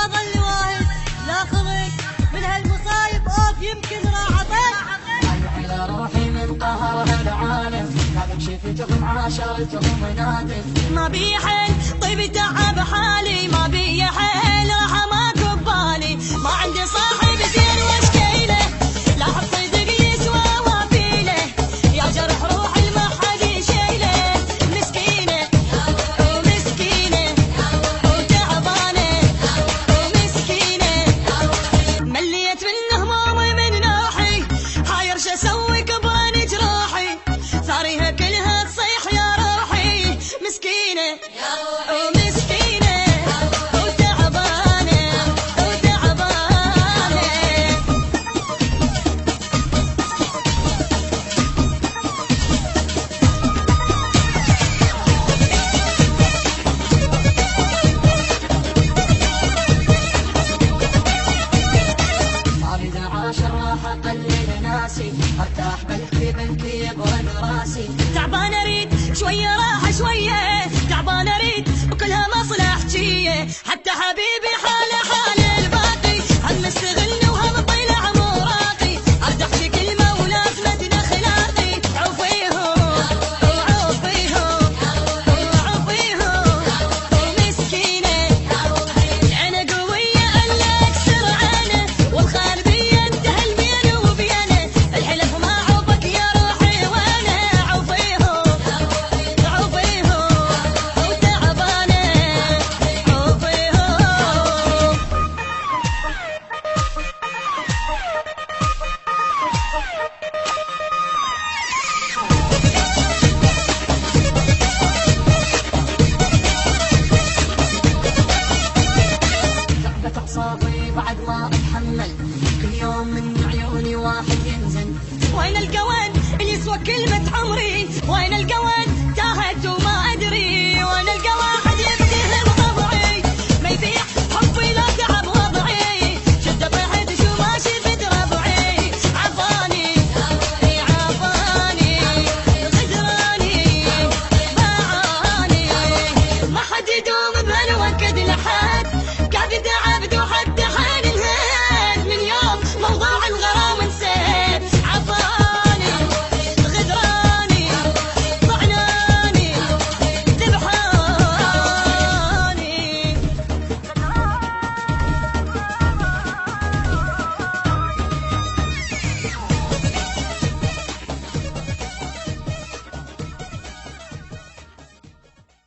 ما ظل واحد لا خلق من هالمصايب اوف يمكن راح اطق على روحي من قهرها العالم لا شفتهم عاشرتهم نادم ما بي حيل طيب تعب حالي ما بي حيل راح ماكو ببالي ما عندي صاحب زين واشكيله لا حب صدق يسوى وابيله يا جرح روحي ما حد يشيله مسكينه ومسكينه وتعبانه ومسكينه مليت من همومي من نوحي حاير شو اسوي كبران جراحي ثاريها كلها تصيح يا روحي مسكينه ومسكينه وتعبانه وتعبانه ما اريد عاشر راح اقلل ناسي ارتاح بلكي بلكي يبرد راسي تعبان اريد شويه راحه شويه تعبان اريد وكلها مصلحتيه حتى حبيبي حاله حال الباقي هم استغلني وهم طلع موراقي ارجع في كلمه ولازمتنا خلاقي عوفيهم وعوفيهم وعوفيهم ومسكينه العين قويه الا اكسر عينه والخال بيه انتهى البين وبينه الحلف ما عوفك يا روحي وينه عوفيهم عوفيهم وتعبانه عوفيهم ثقبت اعصابي بعد ما اتحمل كل يوم من عيوني واحد ينزل وين القوان اللي يسوى كلمة عمري وين القوان تاهت وما أدري وين القوان